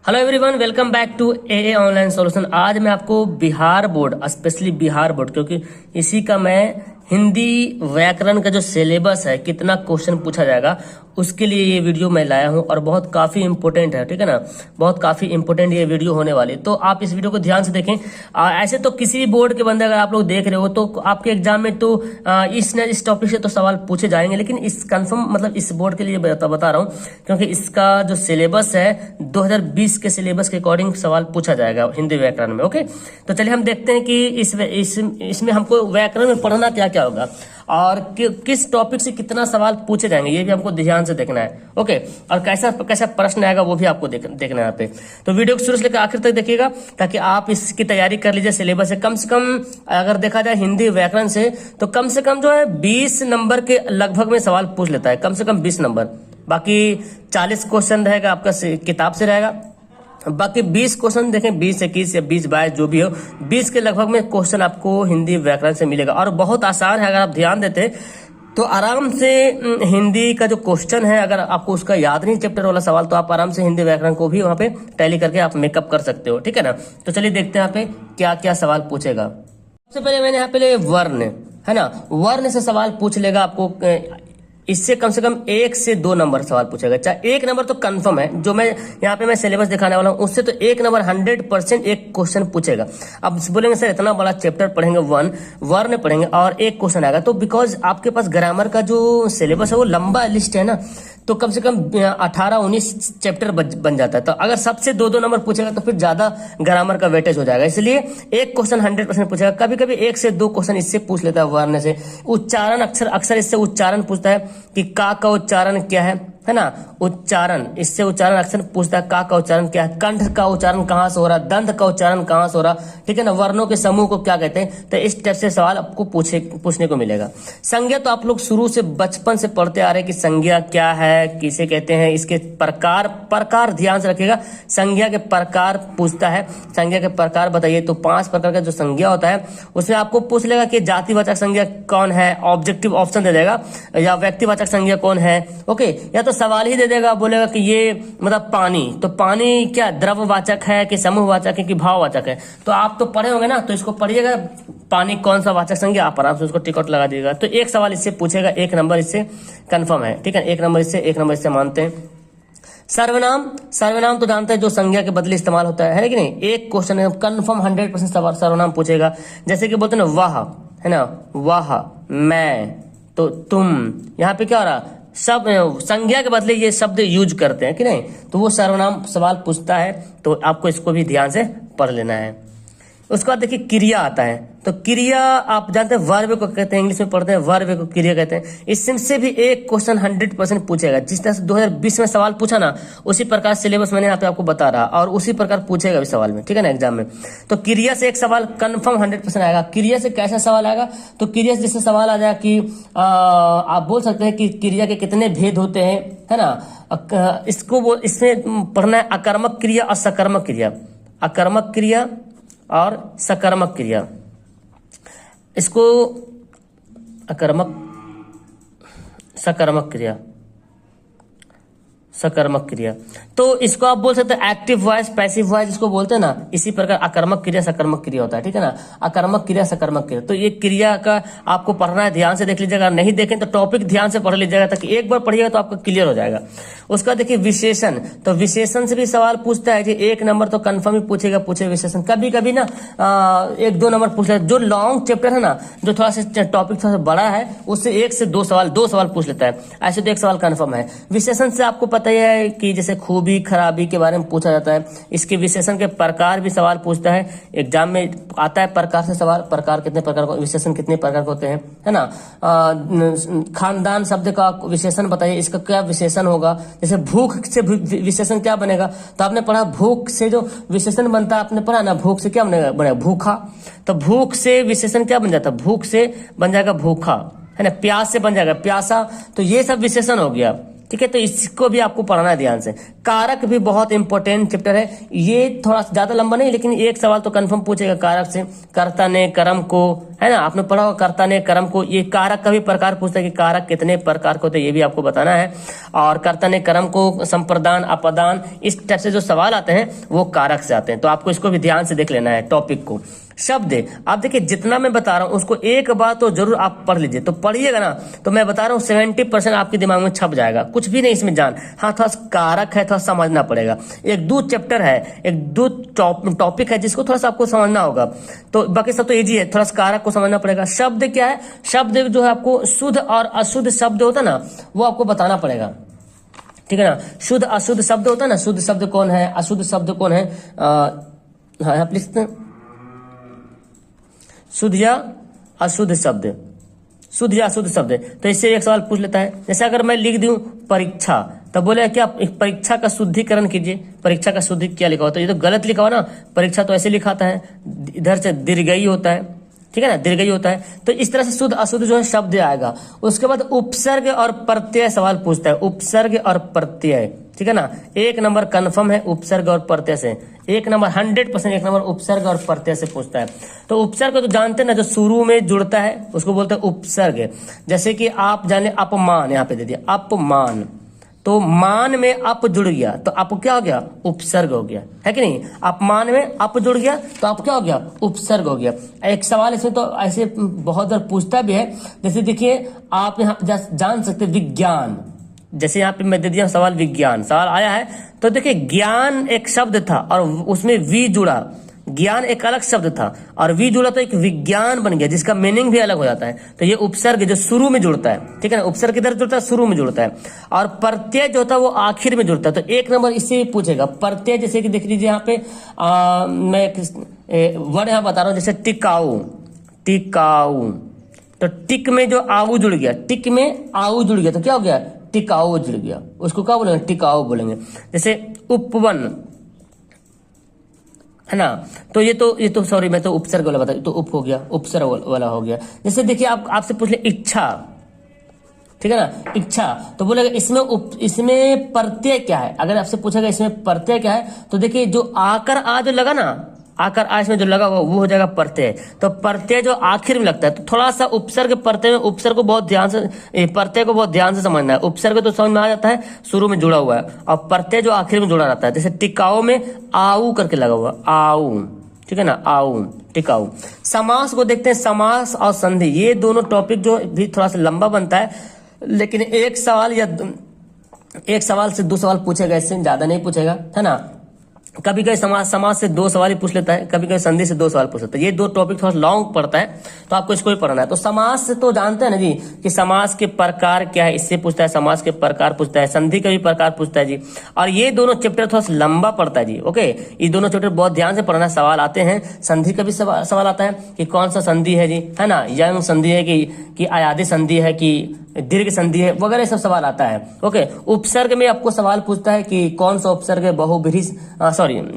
Hello everyone, welcome back to A online solution. आज मैं आपको Bihar board, specially Bihar board, क्योंकि इसी का मैं हिंदी व्याकरण का जो सिलेबस है, कितना क्वेश्चन पूछा जाएगा, उसके लिए ये वीडियो मैं लाया हूं और बहुत काफी इंपॉर्टेंट है। ठीक है ना, बहुत काफी इंपॉर्टेंट ये वीडियो होने वाली, तो आप इस वीडियो को ध्यान से देखें। ऐसे तो किसी भी बोर्ड के बंदे अगर आप लोग देख रहे हो तो आपके एग्जाम में तो इस टॉपिक से तो सवाल पूछे जाएंगे, लेकिन इस कंफर्म मतलब इस बोर्ड के लिए बता रहा हूँ क्योंकि इसका जो सिलेबस है 2020 के सिलेबस के अकॉर्डिंग सवाल पूछा जाएगा हिंदी व्याकरण में। ओके, तो चलिए हम देखते हैं कि इसमें हमको व्याकरण में पढ़ना क्या क्या होगा और किस टॉपिक से कितना सवाल पूछे जाएंगे, ये भी हमको ध्यान से देखना है। ओके, और कैसा कैसा प्रश्न आएगा वो भी आपको देखना है यहाँ पे। तो वीडियो को शुरू से लेकर आखिर तक देखिएगा ताकि आप इसकी तैयारी कर लीजिए। सिलेबस है कम से कम, अगर देखा जाए हिंदी व्याकरण से कम जो है 20 नंबर के लगभग में सवाल पूछ लेता है, कम से कम 20 नंबर। बाकी 40 क्वेश्चन रहेगा आपका किताब से रहेगा, बाकी 20 क्वेश्चन देखें, 20 21 या 20 22 जो भी हो, 20 के लगभग में क्वेश्चन आपको हिंदी व्याकरण से मिलेगा और बहुत आसान है। अगर आप ध्यान देते तो आराम से हिंदी का जो क्वेश्चन है, अगर आपको उसका याद नहीं चैप्टर वाला सवाल, तो आप आराम से हिंदी व्याकरण को भी वहां पे टैली करके आप मेकअप कर सकते हो। ठीक है ना, तो चलिए देखते हैं यहाँ पे क्या क्या सवाल पूछेगा। सबसे पहले मैंने यहाँ पे वर्ण है ना, वर्ण से सवाल पूछ लेगा आपको। इससे कम से कम 1 से 2 नंबर सवाल पूछेगा। चाहे 1 नंबर तो कंफर्म है, जो मैं यहाँ पे मैं सिलेबस दिखाने वाला हूँ उससे तो 1 नंबर 100% एक क्वेश्चन पूछेगा। अब बोलेंगे सर इतना बड़ा चैप्टर पढ़ेंगे, वर्ण पढ़ेंगे और एक क्वेश्चन आएगा, तो बिकॉज आपके पास ग्रामर का जो सिलेबस है वो लंबा लिस्ट है ना, तो कम से कम 18-19 चैप्टर बन जाता है। तो अगर सबसे 2-2 नंबर पूछेगा तो फिर ज्यादा ग्रामर का वेटेज हो जाएगा, इसलिए एक क्वेश्चन 100% पूछेगा। कभी कभी 1 से 2 क्वेश्चन इससे पूछ लेता है वर्ण से। उच्चारण अक्सर इससे उच्चारण पूछता है कि का उच्चारण क्या है ना, उच्चारण, इससे उच्चारण अक्सर पूछता है का उच्चारण क्या है, कंठ का उच्चारण कहां से हो रहा है, दंत का उच्चारण कहां से हो रहा, ठीक है ना, वर्णों के समूह को क्या कहते हैं। तो इस टाइप से सवाल आपको पूछने को मिलेगा। संज्ञा तो आप लोग शुरू से बचपन से पढ़ते आ रहे हैं कि संज्ञा क्या है, किसे कहते हैं, इसके प्रकार ध्यान से रखिएगा। संज्ञा के प्रकार पूछता है, संज्ञा के प्रकार बताइए। तो 5 प्रकार का जो संज्ञा होता है उसमें आपको पूछ लेगा कि जातिवाचक संज्ञा कौन है, ऑब्जेक्टिव ऑप्शन दे देगा, या व्यक्तिवाचक संज्ञा कौन है। ओके, या तो सवाल ही दे देगा, बोलेगा कि ये मतलब पानी, तो पानी क्या द्रववाचक है कि समूहवाचक है कि भाववाचक है। तो आप तो पढ़े होंगे ना, तो इसको पढ़िएगा, पानी कौन सा वाचक संज्ञा, आप आराम से उसको टिकट लगा दीजिएगा। तो एक सवाल इससे पूछेगा, 1 नंबर इससे कंफर्म है। ठीक है, 1 नंबर इससे मानते हैं। सर्वनाम तो जानते हैं जो संज्ञा के बदले इस्तेमाल होता है कि नहीं। एक क्वेश्चन कंफर्म 100% सर्वनाम पूछेगा, जैसे कि बोलते हैं ना वह, है ना, वह, मैं, तो तुम, यहाँ पे क्या हो रहा, सब संज्ञा के बदले ये शब्द यूज करते हैं कि नहीं, तो वो सर्वनाम सवाल पूछता है। तो आपको इसको भी ध्यान से पढ़ लेना है। उसके बाद देखिए क्रिया आता है, तो क्रिया आप जानते हैं वर्ब को कहते हैं, इंग्लिश में पढ़ते हैं वर्ब को क्रिया कहते हैं। इससे भी एक क्वेश्चन 100% पूछेगा। जिस तरह से 2020 में सवाल पूछा ना, उसी प्रकार सिलेबस मैंने यहाँ पे आपको बता रहा और उसी प्रकार पूछेगा भी सवाल में, ठीक है ना, एग्जाम में। तो क्रिया से एक सवाल कंफर्म 100% आएगा। क्रिया से कैसा सवाल आएगा, तो क्रिया से जैसे सवाल आ जाएगा कि आप बोल सकते हैं कि क्रिया के कितने भेद होते हैं, है ना। इसमें पढ़ना है अकर्मक क्रिया और सकर्मक क्रिया, अकर्मक क्रिया और सकर्मक क्रिया। इसको सकर्मक क्रिया, तो इसको आप बोल सकते हैं एक्टिव वॉइस, पैसिव वॉइस जिसको बोलते हैं ना, इसी प्रकार अकर्मक क्रिया सकर्मक क्रिया होता है। ठीक है ना, अकर्मक क्रिया सकर्मक क्रिया। तो ये क्रिया का आपको पढ़ना है, ध्यान से देख लीजिएगा। नहीं देखें तो टॉपिक ध्यान से पढ़ लीजिएगा, ताकि एक बार पढ़िएगा तो आपका क्लियर हो जाएगा। उसका देखिए विशेषण, तो विशेषण से भी सवाल पूछता है। 1 नंबर तो कंफर्म ही पूछे विशेषण। कभी कभी ना 1-2 नंबर पूछ लेता है। जो लॉन्ग चैप्टर है ना, जो थोड़ा सा टॉपिक थोड़ा सा बड़ा है, उससे 1 से 2 सवाल पूछ लेता है। ऐसे तो 1 सवाल कंफर्म है। विशेषण से आपको पता ही है कि जैसे खूबी खराबी के बारे में पूछा जाता है। इसके विशेषण के प्रकार भी सवाल पूछता है, एग्जाम में आता है प्रकार से सवाल। प्रकार कितने प्रकार को, विशेषण कितने प्रकार के होते हैं, है ना। खानदान शब्द का विशेषण बताइए, इसका क्या विशेषण होगा। जैसे भूख से विशेषण क्या बनेगा, तो आपने पढ़ा भूख से जो विशेषण बनता है, आपने पढ़ा ना, भूख से क्या बनेगा भूखा। तो भूख से विशेषण क्या बन जाता है, भूख से बन जाएगा भूखा, है ना। प्यास से बन जाएगा प्यासा। तो ये सब विशेषण हो गया, ठीक है। तो इसको भी आपको पढ़ना है ध्यान से। कारक भी बहुत इंपॉर्टेंट चैप्टर है, ये थोड़ा ज्यादा लंबा नहीं, लेकिन एक सवाल तो कंफर्म पूछेगा कारक से। कर्ता ने कर्म को है ना, आपने पढ़ा होगा कर्ता ने कर्म को, ये कारक का भी प्रकार पूछता है कि कारक कितने प्रकार के होते हैं, ये भी आपको बताना है। और कर्ता ने कर्म को, संप्रदान, अपदान, इस टाइप से जो सवाल आते हैं वो कारक से आते हैं, तो आपको इसको भी ध्यान से देख लेना है टॉपिक को। शब्द, आप देखिए जितना मैं बता रहा हूं उसको एक बार तो जरूर आप पढ़ लीजिए, तो पढ़िएगा ना तो मैं बता रहा हूं 70% आपके दिमाग में छप जाएगा, कुछ भी नहीं इसमें जान। हाँ, थोड़ा कारक है, थोड़ा समझना पड़ेगा। एक दो चैप्टर है, एक दो टॉपिक है जिसको थोड़ा सा आपको समझना होगा, तो बाकी सब तो इजी है, थोड़ा सा कारक को समझना पड़ेगा। शब्द क्या है, शब्द जो है आपको शुद्ध और अशुद्ध शब्द होता है ना, वो आपको बताना पड़ेगा, ठीक है ना। शुद्ध अशुद्ध शब्द होता है ना, शुद्ध शब्द कौन है, अशुद्ध शब्द कौन है, हाँ आप लिखते हैं शुद्ध या अशुद्ध शब्द, शुद्ध या अशुद्ध शब्द। तो इससे एक सवाल पूछ लेता है, जैसे अगर मैं लिख दूं परीक्षा, तब बोले क्या परीक्षा का शुद्धिकरण कीजिए, परीक्षा का शुद्धि क्या लिखा होता है, ये तो गलत लिखा हो ना, परीक्षा तो ऐसे लिखाता है, इधर से दीर्घई होता है, ठीक है ना, दीर्घई होता है। तो इस तरह से शुद्ध अशुद्ध जो है शब्द आएगा। उसके बाद उपसर्ग और प्रत्यय सवाल पूछता है, उपसर्ग और प्रत्यय, ठीक है ना, एक नंबर कंफर्म है उपसर्ग और प्रत्यय से, एक नंबर 100% एक नंबर उपसर्ग और प्रत्यय से पूछता है। तो उपसर्ग तो जानते हैं ना, जो शुरू में जुड़ता है उसको बोलते हैं उपसर्ग। जैसे कि आप जाने अपमान, यहाँ पे दे दिया अपमान, तो मान में अप जुड़ गया तो अप क्या हो गया, उपसर्ग हो गया, है कि नहीं। अपमान में अप जुड़ गया तो अप क्या हो गया, उपसर्ग हो गया। एक सवाल इसमें तो ऐसे बहुत बार पूछता भी है, जैसे देखिए आप यहाँ जान सकते विज्ञान, जैसे यहाँ पे मैं दे दिया सवाल विज्ञान, सवाल आया है तो देखिए ज्ञान एक शब्द था और उसमें वी जुड़ा, ज्ञान एक अलग शब्द था और वी जुड़ा तो एक विज्ञान बन गया, जिसका मीनिंग भी अलग हो जाता है। तो ये उपसर्ग जो शुरू में जुड़ता है, ठीक है ना, उपसर्ग किधर जुड़ता है, शुरू में जुड़ता है। और प्रत्यय जो होता है वो आखिर में जुड़ता है, तो एक नंबर इससे भी पूछेगा प्रत्यय। जैसे कि देख लीजिए यहाँ पे मैं वर्ड यहाँ बता रहा हूँ, जैसे टिकाऊ, टिकाऊ, तो टिक में जो आऊ जुड़ गया, टिक में आऊ जुड़ गया तो क्या हो गया, टिकाऊ जुड़ गया, उसको क्या बोलेंगे, टिकाऊ बोलेंगे। जैसे उपवन, है ना, तो ये तो सॉरी मैं तो उपसर्ग वाला बता, तो उप हो गया, उपसर्ग वाला हो गया। जैसे देखिए आपसे पूछ ले इच्छा, ठीक है ना, इच्छा, तो बोलेगा इसमें प्रत्यय क्या है। अगर आपसे पूछेगा इसमें प्रत्यय क्या है, तो देखिए जो आकर आ जो लगा ना, आकर आ इसमें जो लगा वो हो जाएगा प्रत्यय। तो प्रत्यय जो आखिर में लगता है, तो थोड़ा सा उपसर्ग प्रत्यय में, उपसर्ग को बहुत ध्यान से, प्रत्यय को बहुत ध्यान से समझना है। उपसर्ग तो समझ में आ जाता है, शुरू में जुड़ा हुआ है, और प्रत्यय जो आखिर में जुड़ा रहता है। जैसे टिकाऊ में आऊ करके लगा हुआ, आऊ, ठीक है ना, आऊ, टिकाऊ। समास को देखते हैं, समास और संधि, ये दोनों टॉपिक जो भी थोड़ा सा लंबा बनता है, लेकिन एक सवाल से 2 सवाल पूछेगा, इससे ज्यादा नहीं पूछेगा, है ना। कभी कभी समाज से 2 सवाल ही पूछ लेता है, कभी कभी संधि से 2 सवाल पूछ लेता है। ये 2 टॉपिक थोड़ा लॉन्ग पड़ता है, तो आपको इसको भी पढ़ना है। तो समाज से तो जानते हैं ना जी कि समाज के प्रकार क्या है, इससे पूछता है, समाज के प्रकार पूछता है, संधि का भी प्रकार पूछता है जी। और ये दोनों चैप्टर थोड़ा सा लंबा पड़ता है जी, ओके। ये दोनों चैप्टर बहुत ध्यान से पढ़ना, सवाल आते हैं। संधि का भी सवाल आता है कि कौन सा संधि है जी, है ना, यंग संधि है कि अयादी संधि है कि दीर्घ संधि है, वगैरह सब सवाल आता है, ओके। उपसर्ग में आपको सवाल पूछता है कि कौन सा उपसर्ग बहुब्रीहि,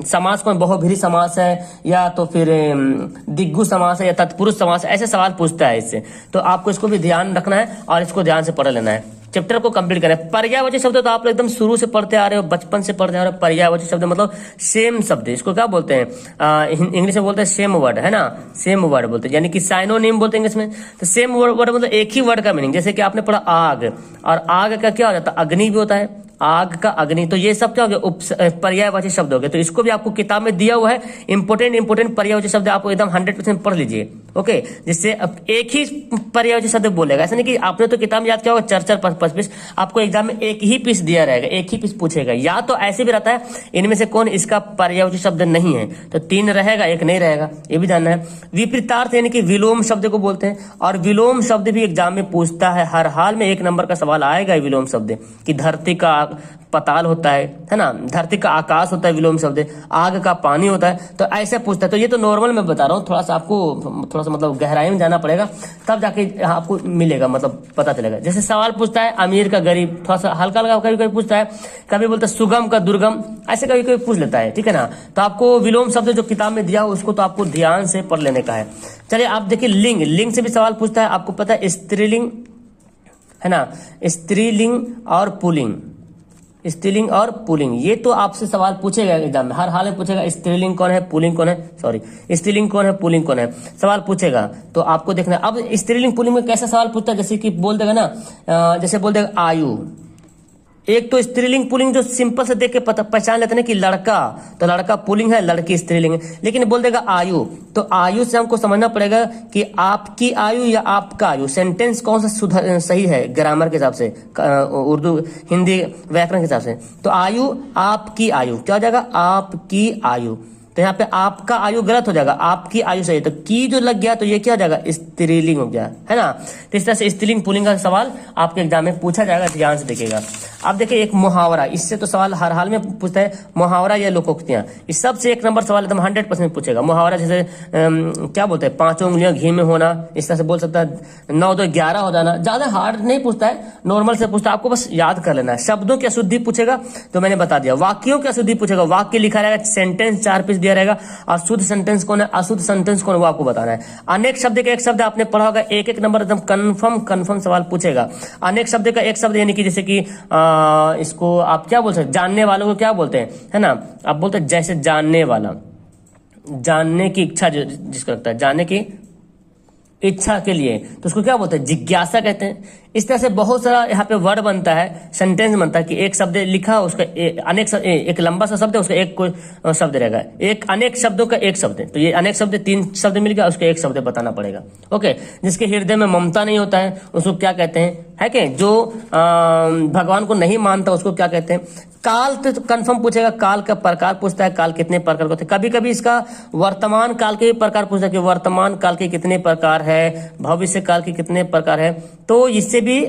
समास कौन बहुब्रीहि समास है, या तो फिर दिग्गु समास है, या तत्पुरुष समास है, ऐसे सवाल पूछता है इससे। तो आपको इसको भी ध्यान रखना है और इसको ध्यान से पढ़ लेना है, चैप्टर को कंप्लीट करें। पर्यायवाची शब्द तो आप लोग एकदम शुरू से पढ़ते आ रहे हो, बचपन से पढ़ते आ रहे हो। पर्यायवाची शब्द मतलब सेम शब्द, इसको क्या बोलते हैं, इंग्लिश में बोलते हैं सेम वर्ड, है ना, सेम वर्ड बोलते हैं, यानी कि साइनोनिम बोलते हैं इंग्लिश में। तो सेम वर्ड मतलब एक ही वर्ड का मीनिंग। जैसे कि आपने पढ़ा आग, और आग का क्या हो जाता है, अग्नि भी होता है, आग का अग्नि। तो ये सब क्या हो गया, पर्यायवाची शब्द हो गए। तो इसको भी आपको किताब में दिया हुआ है, इंपोर्टेंट पर्यायवाची शब्द आपको एकदम 100% पढ़ लीजिए, ओके। जिससे अब एक ही पर्यायवाची शब्द बोलेगा, ऐसा नहीं कि आपने तो किताब में याद किया होगा 4-4 5-5 पीस, आपको एग्जाम में एक ही पीस दिया रहेगा, एक ही पीस पूछेगा। या तो ऐसे भी रहता है इनमें से कौन इसका पर्यायवाची शब्द नहीं है, तो 3 रहेगा, 1 नहीं रहेगा, ये भी जानना है। विपरीतार्थ यानी कि विलोम शब्द को बोलते हैं, और विलोम शब्द भी एग्जाम में पूछता है, हर हाल में 1 नंबर का सवाल आएगा विलोम शब्द, कि धरती का पताल होता है ना, धरती का आकाश होता है विलोम शब्द, आग का पानी होता है, तो ऐसे पूछता है। तो ये तो नॉर्मल मैं बता रहा हूँ, थोड़ा सा आपको थोड़ा सा मतलब गहराई में जाना पड़ेगा, तब जाके आपको मिलेगा, मतलब पता चलेगा। जैसे सवाल पूछता है अमीर का गरीब, थोड़ा सा हल्का हल्का कभी कभी पूछता है, कभी बोलता है सुगम का दुर्गम, ऐसे कभी कभी पूछ लेता है, ठीक है ना। तो आपको विलोम शब्द जो किताब में दिया हो उसको तो आपको ध्यान से पढ़ लेने का है। चलिए आप देखिए लिंग से भी सवाल पूछता है। आपको पता है स्त्रीलिंग, है ना, स्त्रीलिंग और पुल्लिंग, स्त्रीलिंग और पुल्लिंग, ये तो आपसे सवाल पूछेगा एग्जाम में, हर हाल में पूछेगा स्त्रीलिंग कौन है, पुल्लिंग कौन है, सॉरी स्त्रीलिंग कौन है, पुल्लिंग कौन है, सवाल पूछेगा। तो आपको देखना है। अब स्त्रीलिंग पुल्लिंग में कैसा सवाल पूछता है, जैसे कि बोल देगा ना, जैसे बोल देगा आयु। एक तो स्त्रीलिंग पुल्लिंग जो सिंपल से देख के पहचान लेते हैं कि लड़का, तो लड़का पुल्लिंग है, लड़की स्त्रीलिंग है। लेकिन बोल देगा आयु, तो आयु से हमको समझना पड़ेगा कि आपकी आयु या आपका आयु, सेंटेंस कौन सा सही है ग्रामर के हिसाब से, उर्दू हिंदी व्याकरण के हिसाब से। तो आयु, आपकी आयु, क्या हो जाएगा, आपकी आयु। तो यहाँ पे आपका आयु गलत हो जाएगा, आपकी आयु सही है। तो की जो लग गया तो ये क्या हो जाएगा, स्त्रीलिंग हो गया, है ना। तो इस तरह से स्त्रीलिंग पुल्लिंग का सवाल आपके एग्जाम में पूछा जाएगा, ध्यान से देखिएगा। अब देखिए एक मुहावरा, इससे तो सवाल हर हाल में पूछता है, मुहावरा या लोकोक्तियां, इस सबसे एक नंबर सवाल एकदम 100% पूछेगा। मुहावरा जैसे क्या बोलते हैं, 5 उंगलियां घी में होना, इस तरह से बोल सकता है। 9 2 11 हो जाना, ज्यादा हार्ड नहीं पूछता है, नॉर्मल से पूछता है, आपको बस याद कर लेना है। शब्दों की अशुद्धि पूछेगा, तो मैंने बता दिया। वाक्यों की अशुद्धि पूछेगा, वाक्य लिखा रहेगा, सेंटेंस 4 पीस दिया रहेगा, और शुद्ध सेंटेंस कौन है, अशुद्ध सेंटेंस कौन है, वो आपको बताना है। अनेक शब्द का एक शब्द आपने पढ़ा होगा, एक एक नंबर एकदम कन्फर्म सवाल पूछेगा। अनेक शब्द का एक शब्द, यानी कि जैसे कि इसको आप क्या बोल सकते हैं, जानने वालों को क्या बोलते हैं, है ना, आप बोलते हैं जैसे जानने वाला, जानने की इच्छा जिसको लगता है, जानने की इच्छा के लिए, तो उसको क्या बोलते हैं, जिज्ञासा कहते हैं। इस तरह से बहुत सारा यहाँ पे वर्ड बनता है, सेंटेंस बनता है कि एक शब्द लिखा, उसका अनेक एक लंबा सा शब्द है, उसका एक कोई शब्द रहेगा, एक अनेक शब्दों का एक शब्द है। तो ये अनेक शब्द 3 शब्द मिल गया, उसका एक शब्द बताना पड़ेगा। ओके, जिसके हृदय में ममता नहीं होता है उसको क्या कहते हैं, है कि जो भगवान को नहीं मानता उसको क्या कहते हैं। काल तो कंफर्म पूछेगा, काल का प्रकार पूछता है, काल कितने प्रकार के होते हैं। कभी कभी इसका वर्तमान काल के भी प्रकार पूछता है कि वर्तमान काल के कितने प्रकार है, भविष्य काल के कितने प्रकार है। तो इससे भी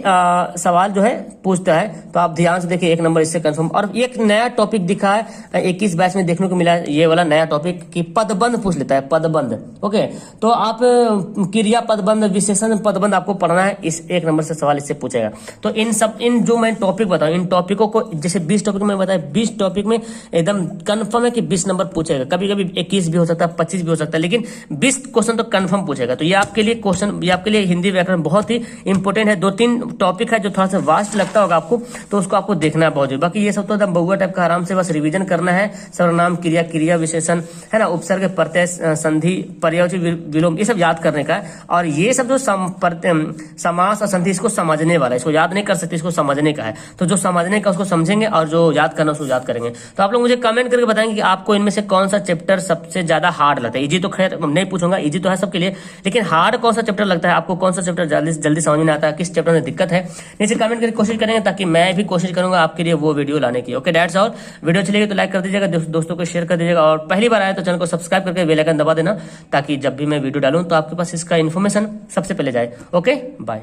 सवाल जो है पूछता है। तो आप ध्यान से देखिए, एक नंबर इससे कंफर्म। और एक नया टॉपिक दिखा है 21 बैच में देखने को मिला है, ये वाला नया टॉपिक कि पदबंध पूछ लेता है, पदबंध। ओके, तो आप क्रिया पदबंध, विशेषण पदबंध आपको पढ़ना है, इस एक नंबर से सवाल इससे पूछेगा। तो इन जो मैं टॉपिक बताऊं, इन टॉपिकों को जैसे 20 टॉपिक में बताया, 20 टॉपिक में एकदम कंफर्म है कि 20 नंबर पूछेगा। कभी कभी 21 भी हो सकता है, 25 भी हो सकता है, लेकिन 20 क्वेश्चन तो कंफर्म पूछेगा। तो ये आपके लिए क्वेश्चन, ये आपके लिए हिंदी व्याकरण बहुत ही इंपॉर्टेंट है। 2-3 टॉपिक है जो थोड़ा सा वास्ट लगता होगा आपको, तो उसको आपको देखना है बहुत जरूरी। बाकी ये सब तो एकदम बहुआ टाइप का, आराम से बस रिवीजन करना है। सर्वनाम, क्रिया, क्रिया विशेषण, है ना, उपसर्ग, प्रत्यय, संधि, पर्यायवाची, विलोम, ये सब याद करने का है। और ये सब जो समास और संधि, इसको समझने वाला है, इसको याद नहीं कर सकते, इसको समझने का है। तो जो समझने का उसको समझेंगे, और जो याद करना उसको याद करेंगे। तो आप लोग मुझे कमेंट करके बताएंगे कि आपको इनमें से कौन सा चैप्टर सबसे ज्यादा हार्ड लगता है। इजी तो खैर नहीं पूछूंगा, इजी तो है सबके लिए, लेकिन हार्ड कौन सा चैप्टर लगता है आपको, कौन सा चैप्टर जल्दी समझ में आता है, किस चैप्टर में दिक्कत है, नीचे कमेंट करके कोशिश करेंगे, ताकि मैं भी कोशिश करूंगा आपके लिए वो वीडियो लाने की। Okay, that's all. वीडियो अच्छी लगी तो लाइक कर दीजिएगा, दोस्तों को शेयर कर दीजिएगा, और पहली बार आए तो चैनल को सब्सक्राइब करके बेल आइकन दबा देना, ताकि जब भी मैं वीडियो डालूं तो आपके पास इसका इन्फॉर्मेशन सबसे पहले जाए। Okay, bye.